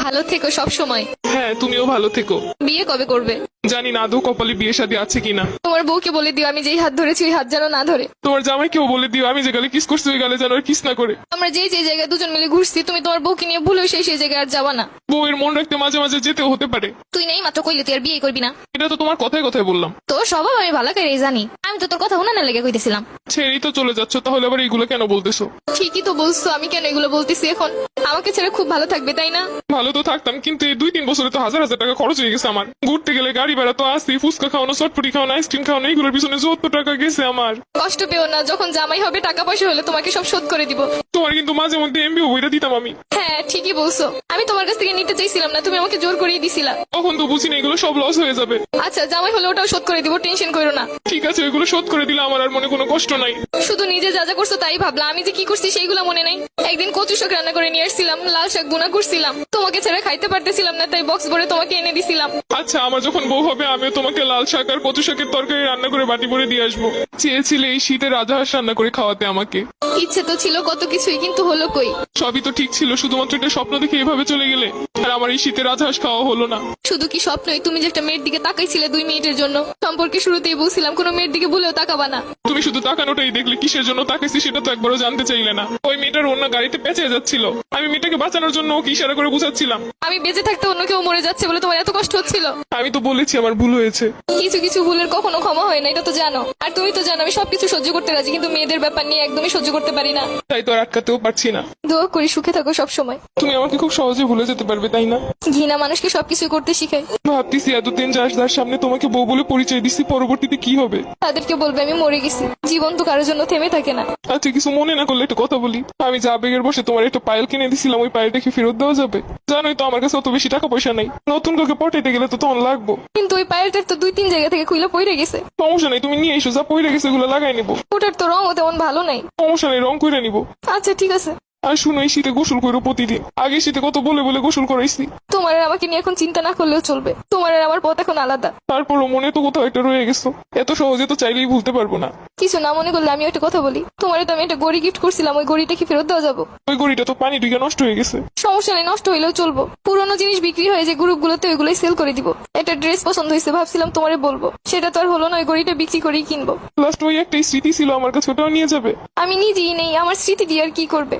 ভালো থেকো সব সময়। হ্যাঁ, তুমিও ভালো থেকো। বিয়ে কবে করবে? জানি না আদৌ কপালে বিয়ে শাদী আছে কিনা। তোমার বউকে বলে দিও আমি যেই হাত ধরেছি ওই হাত যেন না ধরে। তোমার জামাইকেও বলে দিও আমি যে গালে কিস করছি ওই গালে যেন আর কিস না করে। আমরা যেই জায়গায় দুজন মিলে ঘুরছি তুমি তোমার বউকে নিয়ে ভুলেও সেই জায়গায় আর যাবা না। বউয়ের মন রাখতে মাঝে মাঝে যেতেও হতে পারে। তুই নেই মাত্র কইলে তুই আর বিয়ে করবি না। এটা তো তোমার কথায় কথায় বললাম। তোর স্বভাব আমি ভালো করে জানি। আমি তো তোর কথা উনানে লেগে কইতেছিলাম। ছেড়েই তো চলে যাচ্ছ, তাহলে আবার এইগুলো কেন বলতেছো? ঠিকই তো বলছো, আমি কেন এগুলো বলতেছি এখন? আমাকে ছেড়ে খুব ভালো থাকবে তাই না? ভালো তো থাকতাম, কিন্তু এই 2-3 বছরে তো হাজার হাজার টাকা খরচ হয়ে গেছে আমার। ঘুরতে গেলে গাড়ি ভাড়া তো আসি, ফুচকা খাওয়ানো, চটপটি খাওয়ানো, আইসক্রিম খাওয়ানো, এইগুলোর পিছনে 70 টাকা গেছে আমার। কষ্ট পেও না, যখন জামাই হবে টাকা পয়সা হলে তোমাকে সব শোধ করে দিব। তোমার কিন্তু মাঝে মধ্যে এমবিও বইটা দিতাম আমি। হ্যাঁ ঠিকই বলছো, আমি তোমার কাছ থেকে নিতে চাইছিলাম না, তুমি আমাকে জোর করিয়ে দিছিলা। তখন তো বুঝি না এগুলো সব লস হয়ে যাবে। আচ্ছা জামাই হলে ওটাও শোধ করে দিব, টেনশন করো না। ঠিক আছে, ওইগুলো শোধ করে দিলে আমার আর মনে কোনো কষ্ট নাই। শুধু নিজে যা যা করছো তাই ভাবলা, আমি যে কি করছি সেইগুলো মনে নাই। একদিন কচু শাক রান্না করে নিয়ে আসছিলাম, লাল শাক বুনা করছিলাম, তোমাকে ছেড়ে খাইতে পারতেছিলাম না, তাই বক্স ভরে তোমাকে এনে দিছিলাম। আচ্ছা, আমার যখন বউ হবে আমিও তোমাকে লাল শাক আর কচু শাকের তরকারি রান্না করে বাটি ভরে দিয়ে আসবো। চেয়েছিলে এই শীতে রাজহাঁস রান্না করে খাওয়াতে আমাকে। ইচ্ছে তো ছিল কত কিছুই, কিন্তু হলো কই? সবই তো ঠিক ছিল, শুধুমাত্র একটা স্বপ্ন দেখে এভাবে চলে গেলে। আর আমার এই শীতে রাজহাঁস খাওয়া হলো না। শুধু কি স্বপ্নই? তুমি যে একটা মেয়ের দিকে তাকাইছিলে 2 মিনিটের জন্য, সম্পর্কে শুরুতেই বলছিলাম কোনো মেয়ের দিকে ভুলেও তাকাবা না। তুমি শুধু তাকানোটাই দেখলে, কিসের জন্য তাকাইছি সেটা তো একবারও জানতে চাইলে না। ওই মেয়েটার অন্য গাড়িতে পেঁচে যাচ্ছিল, আমি মেয়েটাকে বাঁচানোর জন্য ওকে ইশারা করে বুঝাচ্ছিলাম। আমি বেঁচে থাকতে অন্য কেউ মরে যাচ্ছে বলে তোমার এত কষ্ট হচ্ছিল? আমি তো বলেছি আমার ভুল হয়েছে। কিছু কিছু ভুলের কখনো ক্ষমা হয় না, এটা তো জানো। আর তুমি তো জানো আমি সবকিছু সহ্য করতে রাজি, কিন্তু মেয়েদের ব্যাপার নিয়ে একদমই সহ্য করতে পারি না। তাই তো আর আটকাতেও পারছি না। দোয়া করি সুখে থাকো সব সময়। তুমি আমাকে খুব সহজে ভুলে যেতে পারবে তাই না? ঘৃণা মানুষকে সবকিছু করতে শিখায়। ভাবতেছি এতদিন যার সামনে তোমাকে বউ বলে পরিচয় দিচ্ছি, পরবর্তীতে কি হবে? তাদেরকে বলবে আমি মরে গেছি। জীবন তো কারোর জন্য থেমে থাকে না। আচ্ছা, কিছু মনে না করলে একটা কথা বলি। আমি যা আবেগের বসে তোমার একটা পায়েল কিনে দিছিলাম, ওই পায়েলটা কি ফেরত দেওয়া যাবে? জানোই তো আমার কাছে অত বেশি টাকা পয়সা নাই। নতুন কাউকে পটাইতে গেলে তো তখন লাগবো। কিন্তু ওই পায়েলটার তো 2-3 জায়গা থেকে খুইলা পড়ে গেছে। সমস্যা নেই, তুমি নিয়ে এসো, যা পইরে গেছে ওগুলো লাগাই নিবো। ওটার তো রঙও তেমন ভালো নাই। সমস্যা নেই, রং করে নিবো। আচ্ছা ঠিক আছে। আর শুনো, এই শীতে গোসল করো প্রতিদিন। আগে শীতে কত বলে বলে গোসল করাইছি। তোমার আর আমাকে নিয়ে এখন চিন্তা না করলেও চলবে। তোমার আর আমার পথ এখন আলাদা। তারপরও মনে তো কোথাও একটা রয়ে গেছো। এত সহজে তো চাইলেই ভুলতে পারবো না। কিছু না মনে করলে আমি একটা কথা বলি। তোমারে তো আমি একটা গড়ি গিফট করছিলাম, ওই গড়িটা কি ফেরত দেওয়া যাবো? ওই গড়িটা তো পানি ঢুকে নষ্ট হয়ে গেছে। সমস্যা নেই, নষ্ট হইলেও চলবো। পুরোনো জিনিস বিক্রি হয়ে যে গ্রুপগুলোতে ওইগুলোই সেল করে দিব। একটা ড্রেস পছন্দ হয়েছে, ভাবছিলাম তোমারে বলবো, সেটা তো আর হলো না। ওই গড়িটা বিক্রি করেই কিনবো। লাস্ট ওই একটাই স্মৃতি ছিল আমার কাছে, ওটাও নিয়ে যাবে। আমি নিজেই নেই, আমার স্মৃতি দিয়ে আর কি করবে?